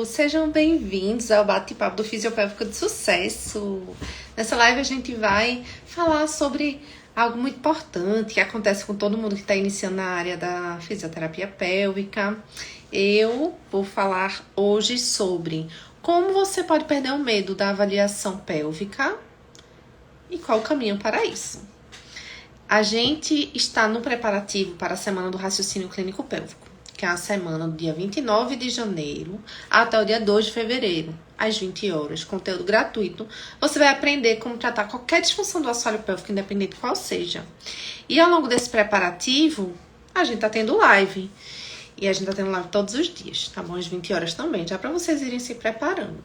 Sejam bem-vindos ao Bate-Papo do Fisiopélvico de Sucesso. Nessa live a gente vai falar sobre algo muito importante que acontece com todo mundo que está iniciando na área da fisioterapia pélvica. Eu vou falar hoje sobre como você pode perder o medo da avaliação pélvica e qual o caminho para isso. A gente está no preparativo para a Semana do Raciocínio Clínico Pélvico, que é a semana do dia 29 de janeiro até o dia 2 de fevereiro, às 20 horas, conteúdo gratuito. Você vai aprender como tratar qualquer disfunção do assoalho pélvico, independente qual seja. E ao longo desse preparativo, a gente tá tendo live. E a gente tá tendo live todos os dias, tá bom? Às 20 horas também, já para vocês irem se preparando.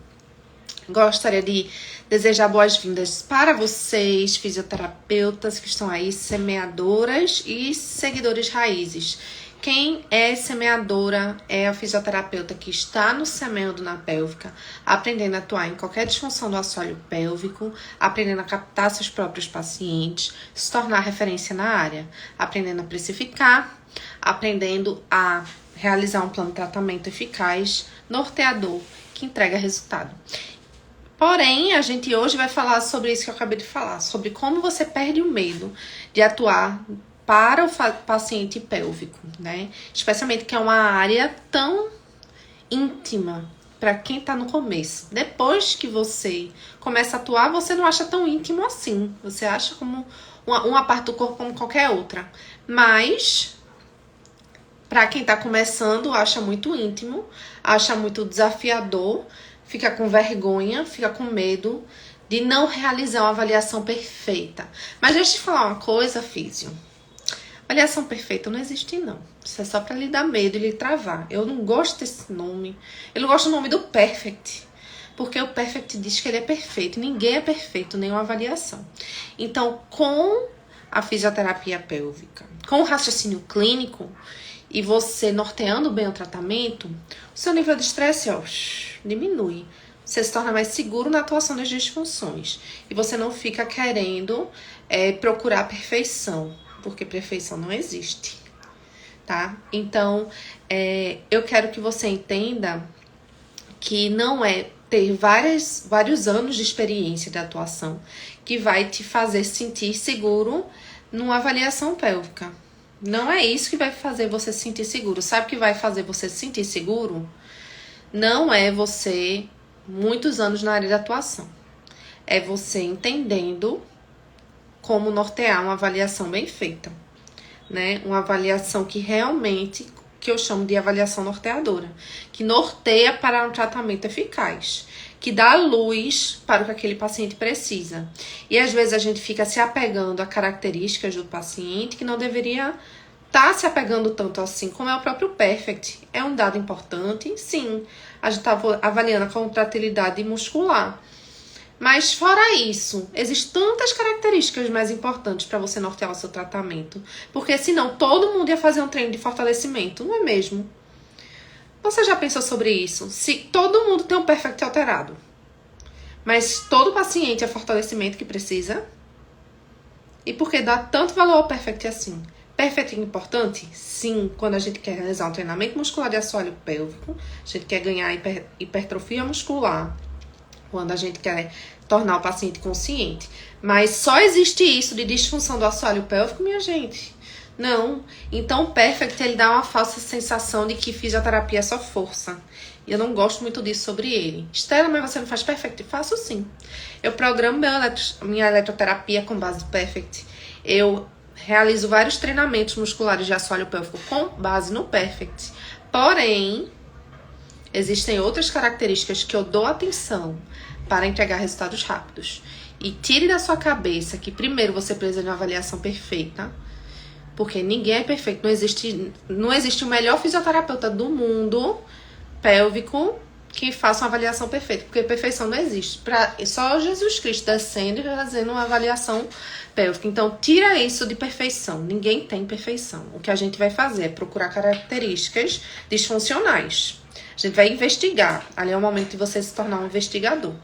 Gostaria de desejar boas-vindas para vocês, fisioterapeutas que estão aí, semeadoras e seguidores raízes. Quem é semeadora é a fisioterapeuta que está no semeando na pélvica, aprendendo a atuar em qualquer disfunção do assoalho pélvico, aprendendo a captar seus próprios pacientes, se tornar referência na área, aprendendo a precificar, aprendendo a realizar um plano de tratamento eficaz, norteador, que entrega resultado. Porém, a gente hoje vai falar sobre isso que eu acabei de falar, sobre como você perde o medo de atuar para o paciente pélvico, né? Especialmente que é uma área tão íntima para quem tá no começo. Depois que você começa a atuar, você não acha tão íntimo assim. Você acha como uma parte do corpo como qualquer outra. Mas, para quem tá começando, acha muito íntimo, acha muito desafiador, fica com vergonha, fica com medo de não realizar uma avaliação perfeita. Mas deixa eu te falar uma coisa, físio. Avaliação perfeita não existe, não. Isso é só pra lhe dar medo e lhe travar. Eu não gosto desse nome. Eu não gosto do nome do Perfect. Porque o Perfect diz que ele é perfeito. Ninguém é perfeito, nenhuma avaliação. Então, com a fisioterapia pélvica, com o raciocínio clínico, e você norteando bem o tratamento, o seu nível de estresse, diminui. Você se torna mais seguro na atuação das disfunções. E você não fica querendo procurar a perfeição. Porque perfeição não existe, tá? Então, eu quero que você entenda que não é ter vários anos de experiência de atuação que vai te fazer sentir seguro numa avaliação pélvica. Não é isso que vai fazer você se sentir seguro. Sabe o que vai fazer você se sentir seguro? Não é você muitos anos na área de atuação. É você entendendo como nortear uma avaliação bem feita, né? Uma avaliação que realmente, que eu chamo de avaliação norteadora, que norteia para um tratamento eficaz, que dá luz para o que aquele paciente precisa. E às vezes a gente fica se apegando a características do paciente que não deveria estar se apegando tanto assim, como é o próprio Perfect. É um dado importante, sim. A gente está avaliando a contratilidade muscular. Mas fora isso, existem tantas características mais importantes para você nortear o seu tratamento. Porque senão todo mundo ia fazer um treino de fortalecimento, não é mesmo? Você já pensou sobre isso? Se todo mundo tem um Perfect alterado, mas todo paciente é fortalecimento que precisa? E por que dá tanto valor ao Perfect assim? Perfect é importante? Sim, quando a gente quer realizar um treinamento muscular de assoalho pélvico, a gente quer ganhar hipertrofia muscular, quando a gente quer tornar o paciente consciente. Mas só existe isso de disfunção do assoalho pélvico, minha gente? Não. Então o Perfect, ele dá uma falsa sensação de que fisioterapia é só força. E eu não gosto muito disso sobre ele. Estela, mas você não faz Perfect? Faço sim. Eu programo minha eletroterapia com base do Perfect. Eu realizo vários treinamentos musculares de assoalho pélvico com base no Perfect. Porém, existem outras características que eu dou atenção para entregar resultados rápidos. E tire da sua cabeça que primeiro você precisa de uma avaliação perfeita, porque ninguém é perfeito. Não existe o melhor fisioterapeuta do mundo pélvico que faça uma avaliação perfeita, porque perfeição não existe. Só Jesus Cristo descendo e fazendo uma avaliação pélvica. Então, tira isso de perfeição. Ninguém tem perfeição. O que a gente vai fazer é procurar características disfuncionais. A gente vai investigar. Ali é o momento de você se tornar um investigador.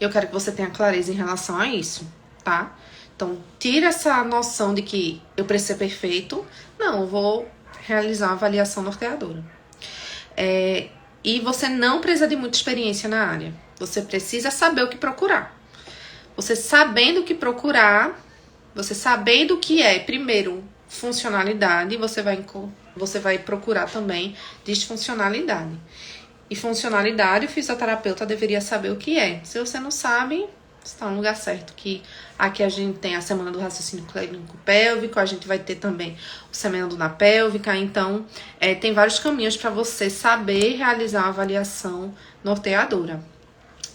Eu quero que você tenha clareza em relação a isso, tá? Então, tira essa noção de que eu preciso ser perfeito. Não, eu vou realizar uma avaliação norteadora. E você não precisa de muita experiência na área. Você precisa saber o que procurar. Você sabendo o que procurar, você sabendo o que é, primeiro, funcionalidade, você vai procurar também disfuncionalidade. E funcionalidade, o fisioterapeuta deveria saber o que é. Se você não sabe, está no lugar certo. Que aqui a gente tem a semana do raciocínio clínico pélvico, a gente vai ter também o semana na pélvica. Então, tem vários caminhos para você saber realizar uma avaliação norteadora.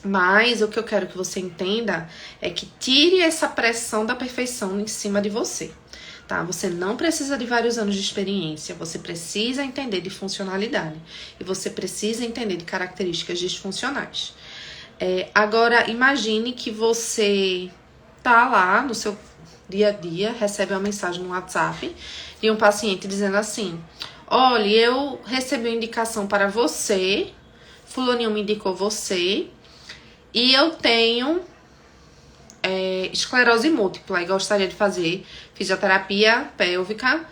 Mas o que eu quero que você entenda é que tire essa pressão da perfeição em cima de você. Tá? Você não precisa de vários anos de experiência, você precisa entender de funcionalidade e você precisa entender de características disfuncionais. Agora, imagine que você tá lá no seu dia a dia, recebe uma mensagem no WhatsApp de um paciente dizendo assim: olha, eu recebi uma indicação para você, fulaninho me indicou você, e eu tenho esclerose múltipla e gostaria de fazer fisioterapia pélvica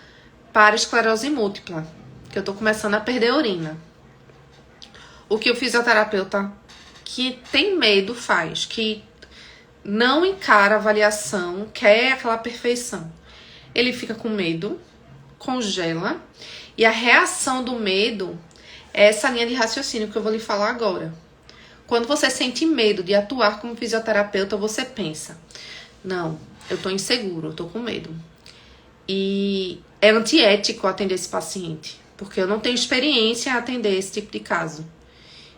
para esclerose múltipla, que eu tô começando a perder urina. O que o fisioterapeuta que tem medo faz, que não encara a avaliação, quer aquela perfeição. Ele fica com medo, congela, e a reação do medo é essa linha de raciocínio que eu vou lhe falar agora. Quando você sente medo de atuar como fisioterapeuta, você pensa: não, eu tô inseguro, eu tô com medo. E é antiético atender esse paciente, porque eu não tenho experiência em atender esse tipo de caso.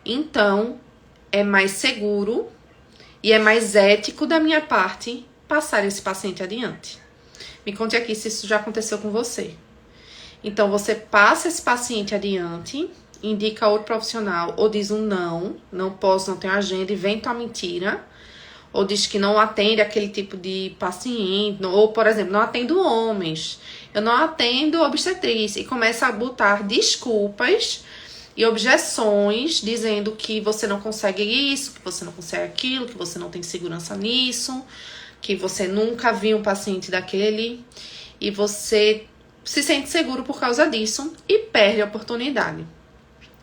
Então, é mais seguro e é mais ético da minha parte passar esse paciente adiante. Me conte aqui se isso já aconteceu com você. Então, você passa esse paciente adiante, indica outro profissional, ou diz um não posso, não tenho agenda, inventa uma mentira, ou diz que não atende aquele tipo de paciente, ou, por exemplo, não atendo homens, eu não atendo obstetriz, e começa a botar desculpas e objeções, dizendo que você não consegue isso, que você não consegue aquilo, que você não tem segurança nisso, que você nunca viu um paciente daquele, e você se sente seguro por causa disso e perde a oportunidade.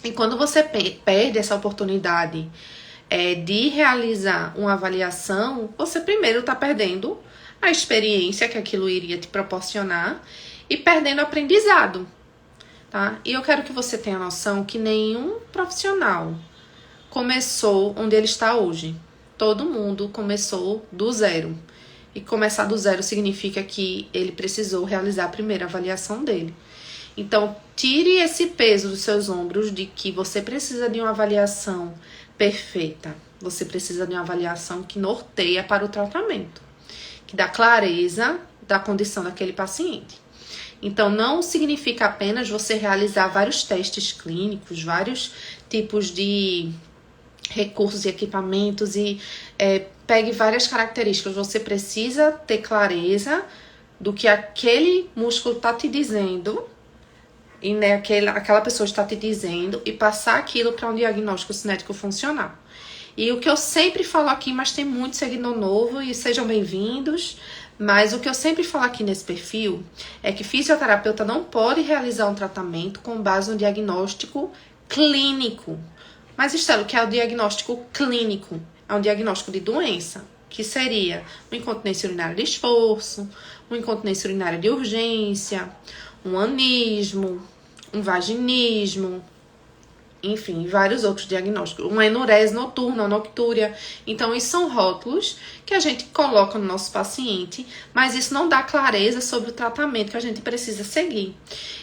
E quando você perde essa oportunidade de realizar uma avaliação, você primeiro está perdendo a experiência que aquilo iria te proporcionar e perdendo o aprendizado, tá? E eu quero que você tenha noção que nenhum profissional começou onde ele está hoje. Todo mundo começou do zero. E começar do zero significa que ele precisou realizar a primeira avaliação dele. Então, tire esse peso dos seus ombros de que você precisa de uma avaliação perfeita. Você precisa de uma avaliação que norteia para o tratamento, que dá clareza da condição daquele paciente. Então, não significa apenas você realizar vários testes clínicos, vários tipos de recursos e equipamentos e pegue várias características. Você precisa ter clareza do que aquele músculo está te dizendo e aquela pessoa está te dizendo e passar aquilo para um diagnóstico cinético funcional. E o que eu sempre falo aqui, mas tem muito seguidor novo e sejam bem-vindos, mas o que eu sempre falo aqui nesse perfil é que fisioterapeuta não pode realizar um tratamento com base no diagnóstico clínico. Mas, Estela, o que é o diagnóstico clínico? É um diagnóstico de doença, que seria uma incontinência urinária de esforço, uma incontinência urinária de urgência, um anismo, um vaginismo, enfim, vários outros diagnósticos. Uma enurese noturna, uma noctúria. Então, isso são rótulos que a gente coloca no nosso paciente, mas isso não dá clareza sobre o tratamento que a gente precisa seguir.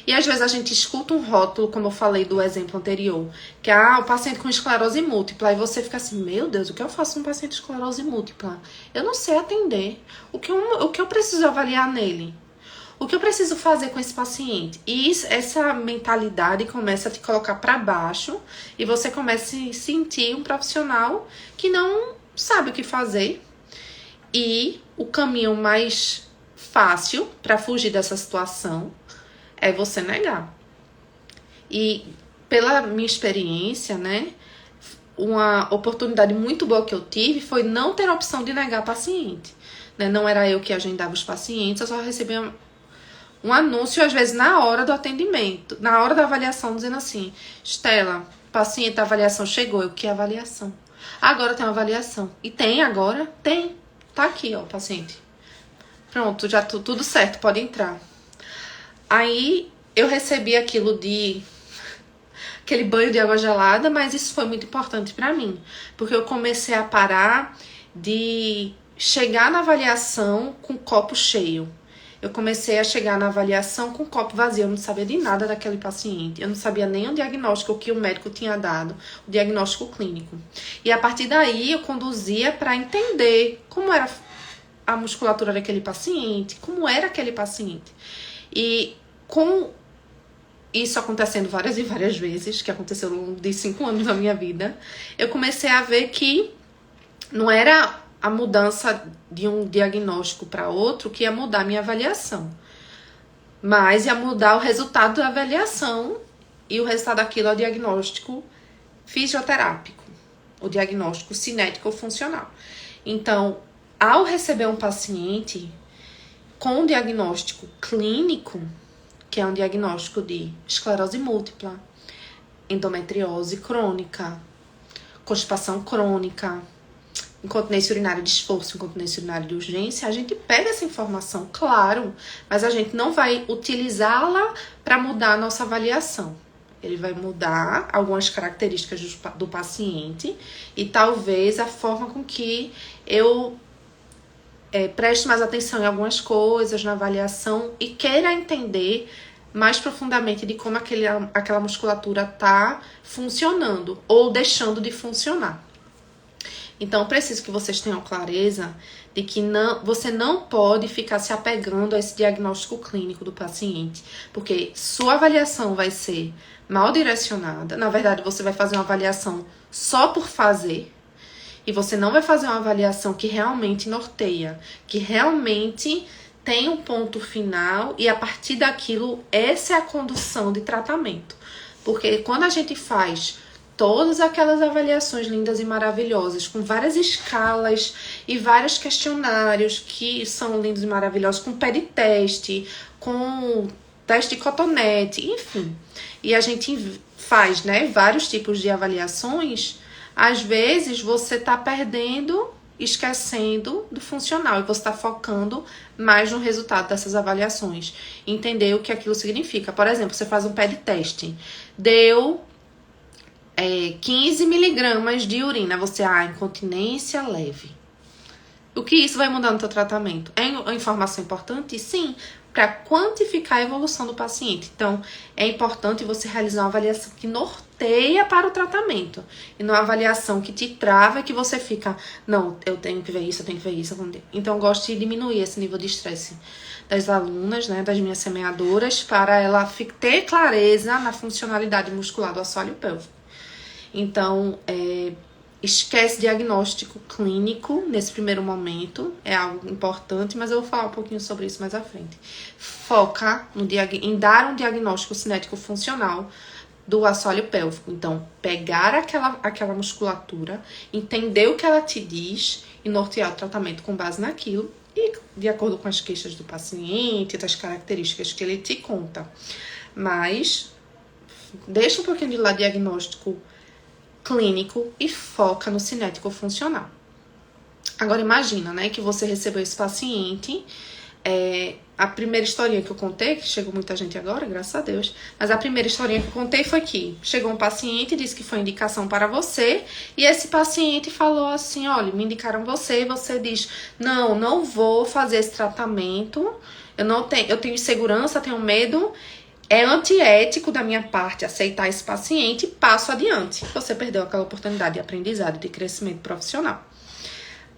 E às vezes a gente escuta um rótulo, como eu falei do exemplo anterior, que é o paciente com esclerose múltipla, e você fica assim: meu Deus, o que eu faço com um paciente com esclerose múltipla? Eu não sei atender. O que eu preciso avaliar nele? O que eu preciso fazer com esse paciente? E essa mentalidade começa a te colocar para baixo e você começa a se sentir um profissional que não sabe o que fazer. E o caminho mais fácil para fugir dessa situação é você negar. E pela minha experiência, né, uma oportunidade muito boa que eu tive foi não ter a opção de negar paciente. Né? Não era eu que agendava os pacientes, eu só recebia um anúncio, às vezes, na hora do atendimento, na hora da avaliação, dizendo assim: Estela, paciente, a avaliação chegou. Eu, que avaliação? Agora tem uma avaliação. E tem agora? Tem. Tá aqui, ó, o paciente. Pronto, já tudo certo, pode entrar. Aí eu recebi aquilo aquele banho de água gelada, mas isso foi muito importante pra mim, porque eu comecei a parar de chegar na avaliação com o copo cheio. Eu comecei a chegar na avaliação com o copo vazio. Eu não sabia de nada daquele paciente. Eu não sabia nem o diagnóstico que o médico tinha dado, o diagnóstico clínico. E a partir daí eu conduzia para entender como era a musculatura daquele paciente, como era aquele paciente. E com isso acontecendo várias e várias vezes, que aconteceu ao longo de 5 anos da minha vida, eu comecei a ver que não era a mudança de um diagnóstico para outro que ia mudar a minha avaliação, mas ia mudar o resultado da avaliação, e o resultado daquilo é o diagnóstico fisioterápico, o diagnóstico cinético funcional. Então, ao receber um paciente com um diagnóstico clínico, que é um diagnóstico de esclerose múltipla, endometriose crônica, constipação crônica, incontinência urinária de esforço, incontinência urinária de urgência, a gente pega essa informação, claro, mas a gente não vai utilizá-la para mudar a nossa avaliação. Ele vai mudar algumas características do paciente e talvez a forma com que eu preste mais atenção em algumas coisas na avaliação e queira entender mais profundamente de como aquela musculatura está funcionando ou deixando de funcionar. Então, preciso que vocês tenham clareza de que você não pode ficar se apegando a esse diagnóstico clínico do paciente, porque sua avaliação vai ser mal direcionada. Na verdade, você vai fazer uma avaliação só por fazer, e você não vai fazer uma avaliação que realmente norteia, que realmente tem um ponto final, e a partir daquilo, essa é a condução de tratamento. Porque quando a gente faz todas aquelas avaliações lindas e maravilhosas, com várias escalas e vários questionários que são lindos e maravilhosos, com pediteste, com teste de cotonete, enfim. E a gente faz, né, vários tipos de avaliações. Às vezes você está perdendo, esquecendo do funcional, e você está focando mais no resultado dessas avaliações. Entender o que aquilo significa. Por exemplo, você faz um pediteste, deu 15 miligramas de urina, você, incontinência leve. O que isso vai mudar no teu tratamento? É uma informação importante? Sim, para quantificar a evolução do paciente. Então, é importante você realizar uma avaliação que norteia para o tratamento, e não uma avaliação que te trava e que você fica, não, eu tenho que ver isso, eu tenho que ver isso. Então, eu gosto de diminuir esse nível de estresse das alunas, né, das minhas semeadoras, para ela ter clareza na funcionalidade muscular do assoalho pélvico. Então, esquece diagnóstico clínico nesse primeiro momento, é algo importante, mas eu vou falar um pouquinho sobre isso mais à frente. Foca em dar um diagnóstico cinético funcional do assoalho pélvico. Então, pegar aquela musculatura, entender o que ela te diz e nortear o tratamento com base naquilo e de acordo com as queixas do paciente, das características que ele te conta. Mas, deixa um pouquinho de lado diagnóstico clínico e foca no cinético funcional. Agora imagina, né, que você recebeu esse paciente, a primeira historinha que eu contei, que chegou muita gente agora, graças a Deus, mas a primeira historinha que eu contei foi que chegou um paciente, disse que foi indicação para você, e esse paciente falou assim, olha, me indicaram você, e você diz, não vou fazer esse tratamento, eu tenho insegurança, tenho medo. É antiético da minha parte aceitar esse paciente e passo adiante. Você perdeu aquela oportunidade de aprendizado, de crescimento profissional.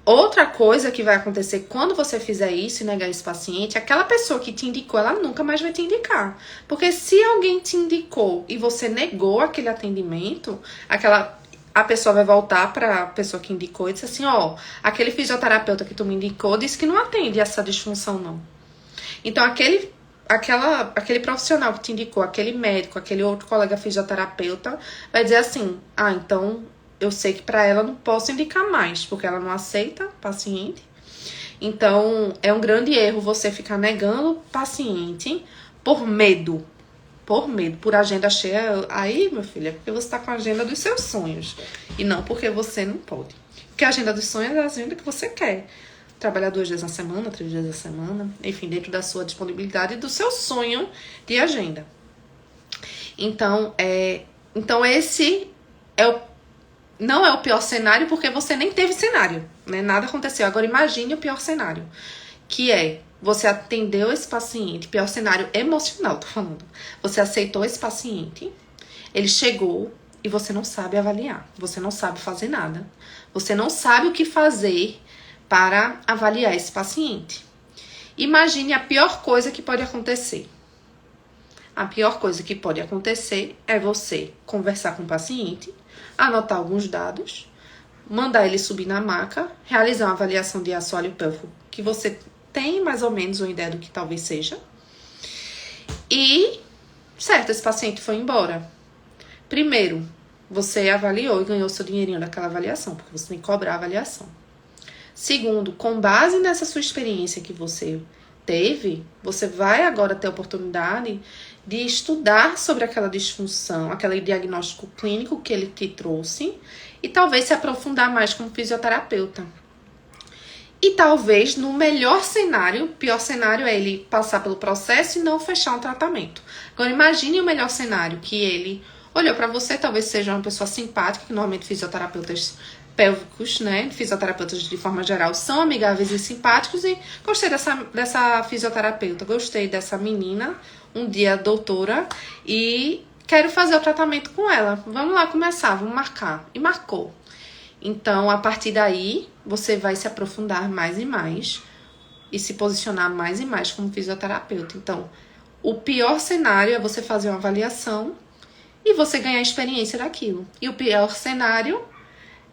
Outra coisa que vai acontecer quando você fizer isso e negar esse paciente, aquela pessoa que te indicou, ela nunca mais vai te indicar. Porque se alguém te indicou e você negou aquele atendimento, a pessoa vai voltar para a pessoa que indicou e dizer assim, aquele fisioterapeuta que tu me indicou disse que não atende essa disfunção não. Então aquele profissional que te indicou, aquele médico, aquele outro colega fisioterapeuta, vai dizer assim, então eu sei que para ela não posso indicar mais, porque ela não aceita paciente. Então, é um grande erro você ficar negando o paciente por medo. por medo, por agenda cheia, aí, meu filho, é porque você tá com a agenda dos seus sonhos. E não porque você não pode. Porque a agenda dos sonhos é a agenda que você quer. Trabalhar 2 dias na semana, 3 dias na semana, enfim, dentro da sua disponibilidade e do seu sonho de agenda. Então, esse não é o pior cenário, porque você nem teve cenário, né? Nada aconteceu. Agora, imagine o pior cenário, que é você atendeu esse paciente, pior cenário emocional, tô falando. Você aceitou esse paciente, ele chegou e você não sabe avaliar, você não sabe fazer nada, você não sabe o que fazer para avaliar esse paciente. Imagine a pior coisa que pode acontecer. A pior coisa que pode acontecer é você conversar com o paciente, anotar alguns dados, mandar ele subir na maca, realizar uma avaliação de assoalho pélvico que você tem mais ou menos uma ideia do que talvez seja. E, certo, esse paciente foi embora. Primeiro, você avaliou e ganhou seu dinheirinho daquela avaliação, porque você tem que cobrar a avaliação. Segundo, com base nessa sua experiência que você teve, você vai agora ter a oportunidade de estudar sobre aquela disfunção, aquele diagnóstico clínico que ele te trouxe e talvez se aprofundar mais como fisioterapeuta. E talvez, no melhor cenário, o pior cenário é ele passar pelo processo e não fechar um tratamento. Agora, imagine o melhor cenário, que ele olhou para você, talvez seja uma pessoa simpática, que normalmente fisioterapeutas pélvicos, né, fisioterapeutas de forma geral, são amigáveis e simpáticos, e gostei dessa fisioterapeuta, gostei dessa menina, um dia doutora, e quero fazer o tratamento com ela. Vamos lá começar, vamos marcar. E marcou. Então, a partir daí, você vai se aprofundar mais e mais e se posicionar mais e mais como fisioterapeuta. Então, o pior cenário é você fazer uma avaliação e você ganhar experiência daquilo. E o pior cenário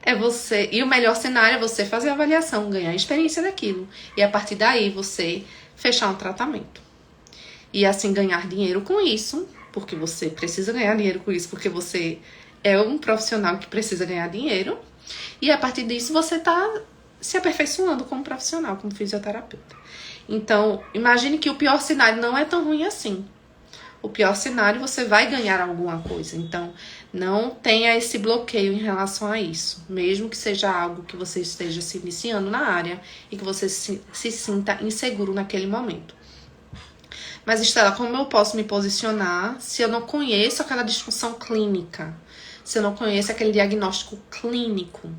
é você... E o melhor cenário é você fazer a avaliação, ganhar experiência daquilo. E a partir daí, você fechar um tratamento. E assim, ganhar dinheiro com isso, porque você precisa ganhar dinheiro com isso, porque você é um profissional que precisa ganhar dinheiro. E a partir disso, você está se aperfeiçoando como profissional, como fisioterapeuta. Então, imagine que o pior cenário não é tão ruim assim. O pior cenário, você vai ganhar alguma coisa. Então, não tenha esse bloqueio em relação a isso. Mesmo que seja algo que você esteja se iniciando na área e que você se sinta inseguro naquele momento. Mas, Estela, como eu posso me posicionar se eu não conheço aquela disfunção clínica? Se eu não conheço aquele diagnóstico clínico?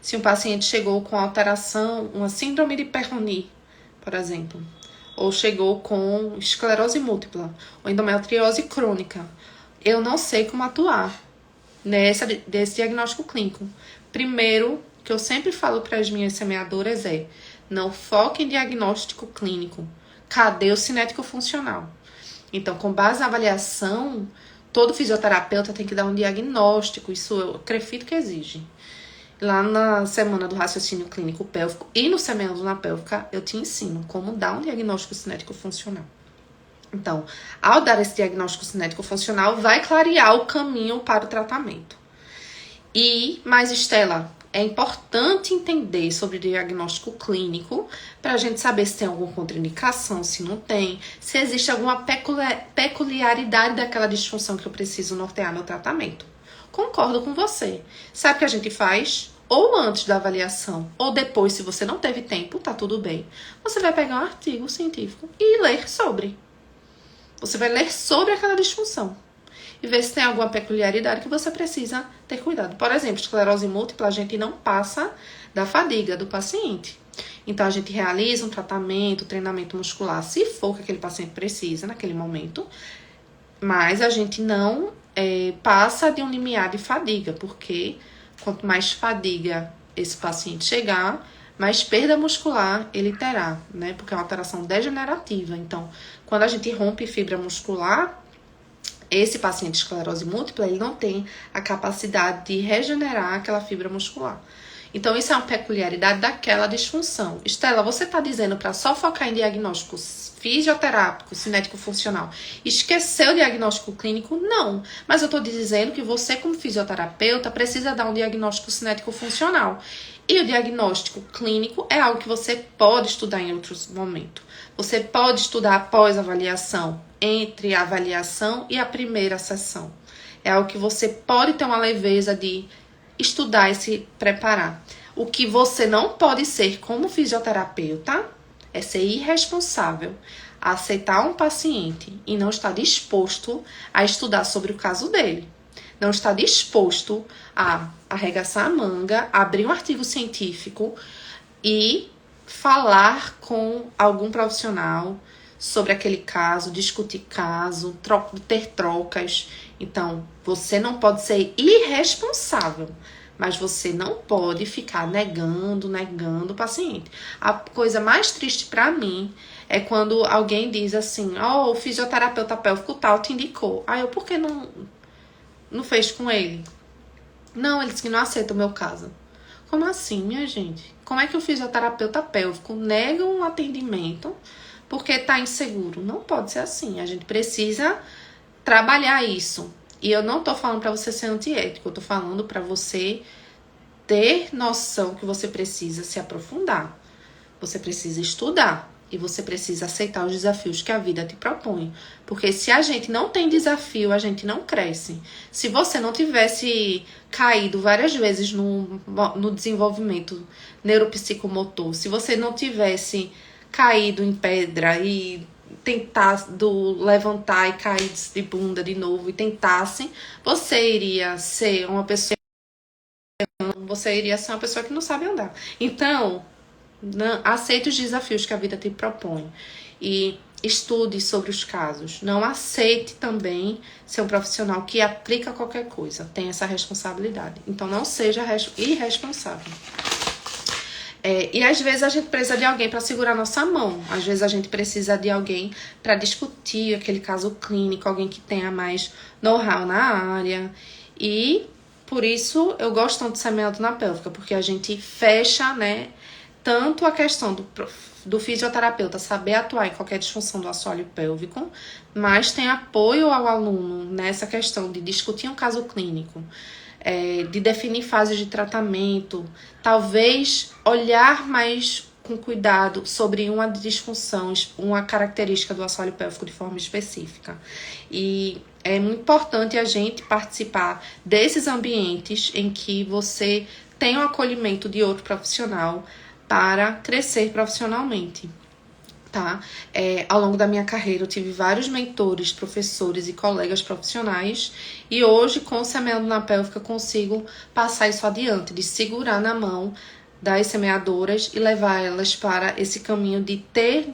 Se um paciente chegou com alteração, uma síndrome de Peyronie, por exemplo, ou chegou com esclerose múltipla, ou endometriose crônica, eu não sei como atuar desse diagnóstico clínico. Primeiro, que eu sempre falo para as minhas semeadoras é: não foque em diagnóstico clínico. Cadê o cinético funcional? Então, com base na avaliação, todo fisioterapeuta tem que dar um diagnóstico. Isso eu acredito que exige. Lá na semana do raciocínio clínico pélvico e no semana na pélvica, eu te ensino como dar um diagnóstico cinético funcional. Então, ao dar esse diagnóstico cinético funcional, vai clarear o caminho para o tratamento. Mas, Estela, é importante entender sobre diagnóstico clínico para a gente saber se tem alguma contraindicação, se não tem, se existe alguma peculiaridade daquela disfunção que eu preciso nortear meu tratamento. Concordo com você. Sabe o que a gente faz? Ou antes da avaliação, ou depois, se você não teve tempo, tá tudo bem. Você vai pegar um artigo científico e ler sobre. Você vai ler sobre aquela disfunção e ver se tem alguma peculiaridade que você precisa ter cuidado. Por exemplo, esclerose múltipla, a gente não passa da fadiga do paciente. Então, a gente realiza um tratamento, treinamento muscular, se for que aquele paciente precisa naquele momento, mas a gente não passa de um limiar de fadiga, porque quanto mais fadiga esse paciente chegar, mais perda muscular ele terá, né? Porque é uma alteração degenerativa. Então, quando a gente rompe fibra muscular, esse paciente de esclerose múltipla, ele não tem a capacidade de regenerar aquela fibra muscular. Então, isso é uma peculiaridade daquela disfunção. Estela, você está dizendo para só focar em diagnósticos fisioterápico, cinético funcional, esquecer o diagnóstico clínico? Não. Mas eu estou dizendo que você, como fisioterapeuta, precisa dar um diagnóstico cinético funcional. E o diagnóstico clínico é algo que você pode estudar em outros momentos. Você pode estudar após a avaliação, entre a avaliação e a primeira sessão. É algo que você pode ter uma leveza de estudar e se preparar. O que você não pode ser como fisioterapeuta é ser irresponsável, a aceitar um paciente e não estar disposto a estudar sobre o caso dele. Não está disposto a arregaçar a manga, abrir um artigo científico e falar com algum profissional sobre aquele caso, discutir caso, ter trocas. Então, você não pode ser irresponsável, mas você não pode ficar negando o paciente. A coisa mais triste para mim é quando alguém diz assim, o fisioterapeuta pélvico tal te indicou. Por que não fez com ele? Não, ele disse que não aceita o meu caso. Como assim, minha gente? Como é que o fisioterapeuta pélvico nega um atendimento porque tá inseguro? Não pode ser assim. A gente precisa trabalhar isso. E eu não tô falando para você ser antiético, eu tô falando para você ter noção que você precisa se aprofundar. Você precisa estudar. E você precisa aceitar os desafios que a vida te propõe. Porque se a gente não tem desafio, a gente não cresce. Se você não tivesse caído várias vezes no desenvolvimento neuropsicomotor, se você não tivesse caído em pedra e tentado levantar e cair de bunda de novo e tentasse, você iria ser uma pessoa que não sabe andar. Então, aceite os desafios que a vida te propõe e estude sobre os casos. Não aceite também ser um profissional que aplica qualquer coisa. Tem essa responsabilidade. Então, não seja irresponsável. E às vezes a gente precisa de alguém para segurar nossa mão. Às vezes a gente precisa de alguém para discutir aquele caso clínico, alguém que tenha mais know-how na área. E por isso eu gosto tanto de semeado na pélvica, porque a gente fecha, tanto a questão do fisioterapeuta saber atuar em qualquer disfunção do assoalho pélvico, mas tem apoio ao aluno nessa questão de discutir um caso clínico, de definir fases de tratamento, talvez olhar mais com cuidado sobre uma disfunção, uma característica do assoalho pélvico de forma específica. E é muito importante a gente participar desses ambientes em que você tem o acolhimento de outro profissional para crescer profissionalmente, tá? Ao longo da minha carreira eu tive vários mentores, professores e colegas profissionais e hoje com o semeando na pélvica consigo passar isso adiante, de segurar na mão das semeadoras e levar elas para esse caminho de ter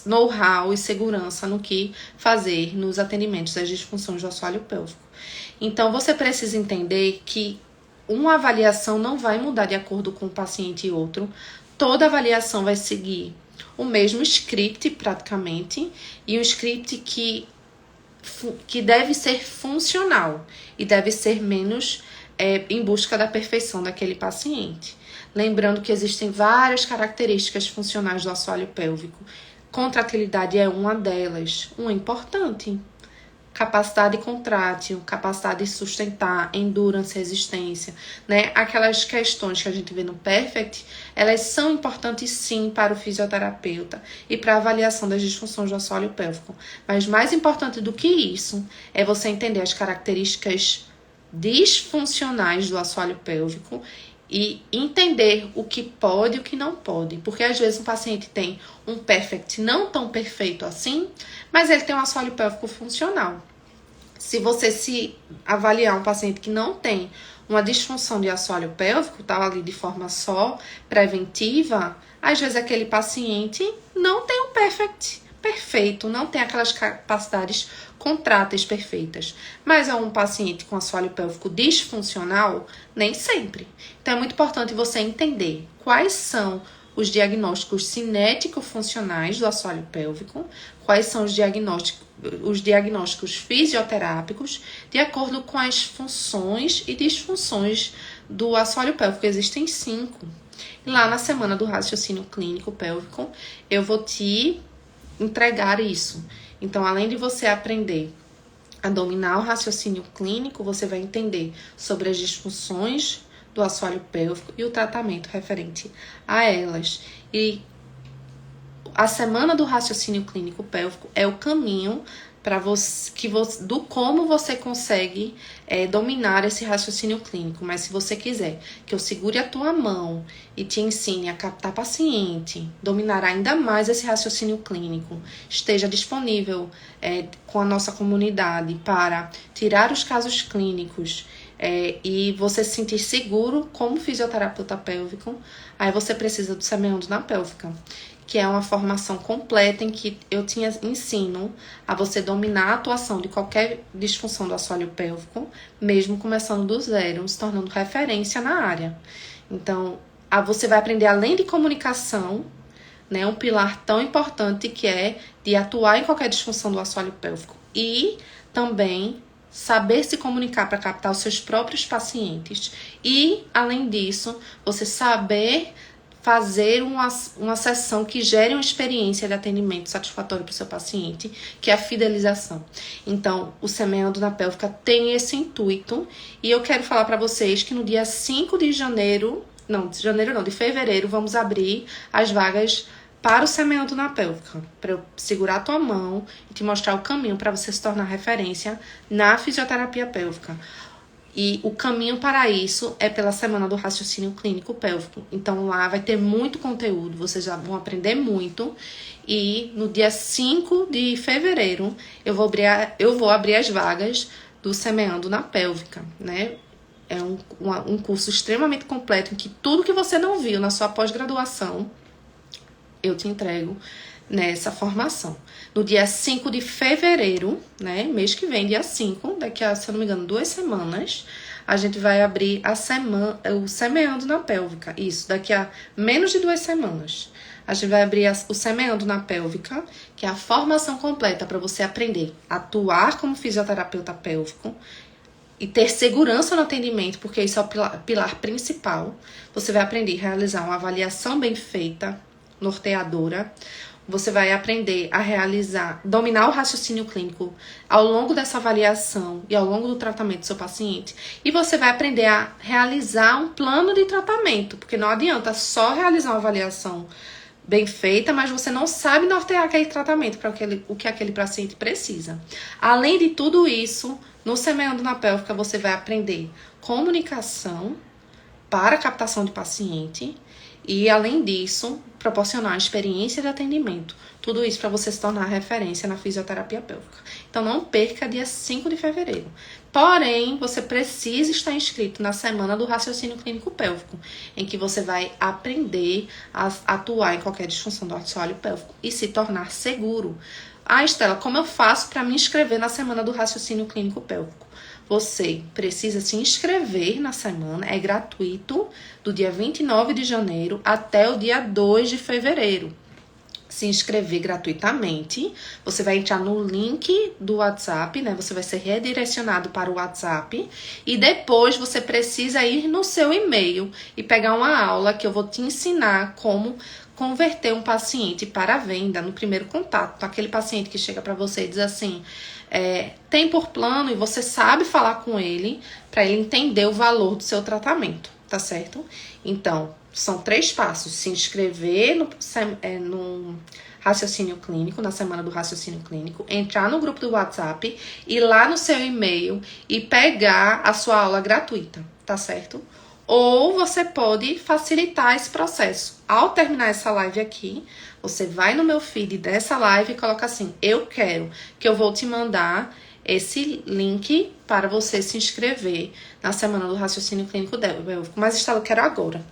know-how e segurança no que fazer nos atendimentos das disfunções do assoalho pélvico. Então você precisa entender que uma avaliação não vai mudar de acordo com um paciente e outro. Toda avaliação vai seguir o mesmo script praticamente e um script que deve ser funcional e deve ser menos em busca da perfeição daquele paciente. Lembrando que existem várias características funcionais do assoalho pélvico. Contratilidade é uma delas, uma importante. Capacidade contrátil, capacidade de sustentar, endurance, resistência, Aquelas questões que a gente vê no Perfect, elas são importantes sim para o fisioterapeuta e para a avaliação das disfunções do assoalho pélvico. Mas mais importante do que isso é você entender as características disfuncionais do assoalho pélvico e entender o que pode e o que não pode. Porque às vezes um paciente tem um Perfect não tão perfeito assim, mas ele tem um assoalho pélvico funcional. Se você se avaliar um paciente que não tem uma disfunção de assoalho pélvico, tá ali de forma só preventiva, às vezes aquele paciente não tem um perfeito, não tem aquelas capacidades contráteis perfeitas. Mas é um paciente com assoalho pélvico disfuncional, nem sempre. Então é muito importante você entender quais são os diagnósticos cinético-funcionais do assoalho pélvico, quais são os diagnósticos fisioterápicos, de acordo com as funções e disfunções do assoalho pélvico. Existem 5. Lá na semana do raciocínio clínico pélvico, eu vou te entregar isso. Então, além de você aprender a dominar o raciocínio clínico, você vai entender sobre as disfunções do assoalho pélvico e o tratamento referente a elas. E a semana do raciocínio clínico pélvico é o caminho para você, do como você consegue dominar esse raciocínio clínico. Mas se você quiser que eu segure a tua mão e te ensine a captar paciente, dominar ainda mais esse raciocínio clínico, esteja disponível com a nossa comunidade para tirar os casos clínicos e você se sentir seguro como fisioterapeuta pélvico, aí você precisa do Semeando na Pélvica, que é uma formação completa em que eu ensino a você dominar a atuação de qualquer disfunção do assoalho pélvico, mesmo começando do zero, se tornando referência na área. Então, você vai aprender, além de comunicação, né, um pilar tão importante que é de atuar em qualquer disfunção do assoalho pélvico e também saber se comunicar para captar os seus próprios pacientes e, além disso, você saber fazer uma sessão que gere uma experiência de atendimento satisfatório para o seu paciente, que é a fidelização. Então, o Semeando na Pélvica tem esse intuito, e eu quero falar para vocês que no dia 5 de de fevereiro, vamos abrir as vagas para o Semeando na Pélvica, para eu segurar a tua mão e te mostrar o caminho para você se tornar referência na fisioterapia pélvica. E o caminho para isso é pela semana do raciocínio clínico pélvico. Então lá vai ter muito conteúdo, vocês já vão aprender muito. E no dia 5 de fevereiro eu vou abrir as vagas do Semeando na Pélvica, né? É um curso extremamente completo em que tudo que você não viu na sua pós-graduação eu te entrego nessa formação. No dia 5 de fevereiro, né, mês que vem, dia 5, daqui a, se eu não me engano, 2 semanas, a gente vai abrir o Semeando na Pélvica. Isso, daqui a menos de 2 semanas. A gente vai abrir o Semeando na Pélvica, que é a formação completa para você aprender a atuar como fisioterapeuta pélvico e ter segurança no atendimento, porque isso é o pilar principal. Você vai aprender a realizar uma avaliação bem feita, norteadora. Você vai aprender a dominar o raciocínio clínico ao longo dessa avaliação e ao longo do tratamento do seu paciente. E você vai aprender a realizar um plano de tratamento, porque não adianta só realizar uma avaliação bem feita, mas você não sabe nortear aquele tratamento para o que aquele paciente precisa. Além de tudo isso, no Semeando na Pélvica, você vai aprender comunicação para captação de paciente e, além disso, proporcionar experiência de atendimento. Tudo isso para você se tornar referência na fisioterapia pélvica. Então, não perca dia 5 de fevereiro. Porém, você precisa estar inscrito na Semana do Raciocínio Clínico Pélvico, em que você vai aprender a atuar em qualquer disfunção do assoalho pélvico e se tornar seguro. Ah, Estela, como eu faço para me inscrever na Semana do Raciocínio Clínico Pélvico? Você precisa se inscrever na semana, é gratuito, do dia 29 de janeiro até o dia 2 de fevereiro. Se inscrever gratuitamente, você vai entrar no link do WhatsApp, né? Você vai ser redirecionado para o WhatsApp e depois você precisa ir no seu e-mail e pegar uma aula que eu vou te ensinar como converter um paciente para a venda no primeiro contato. Aquele paciente que chega para você e diz assim, tem por plano, e você sabe falar com ele para ele entender o valor do seu tratamento, tá certo? Então, são 3 passos: se inscrever no raciocínio clínico, na semana do raciocínio clínico, entrar no grupo do WhatsApp, ir lá no seu e-mail e pegar a sua aula gratuita, tá certo? Ou você pode facilitar esse processo. Ao terminar essa live aqui, você vai no meu feed dessa live e coloca assim, eu quero, que eu vou te mandar esse link para você se inscrever na Semana do Raciocínio Clínico Pélvico. Mas, Estela, eu quero agora.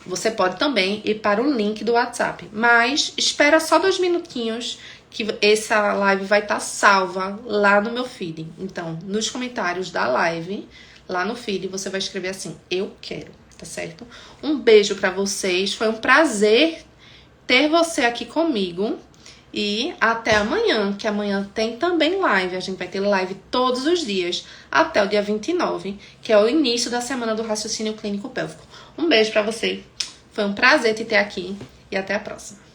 Você pode também ir para o link do WhatsApp. Mas espera só 2 minutinhos que essa live vai estar salva lá no meu feed. Então, nos comentários da live, lá no feed, você vai escrever assim, eu quero, tá certo? Um beijo pra vocês, foi um prazer ter você aqui comigo e até amanhã, que amanhã tem também live, a gente vai ter live todos os dias, até o dia 29, que é o início da Semana do Raciocínio Clínico Pélvico. Um beijo pra você, foi um prazer te ter aqui e até a próxima.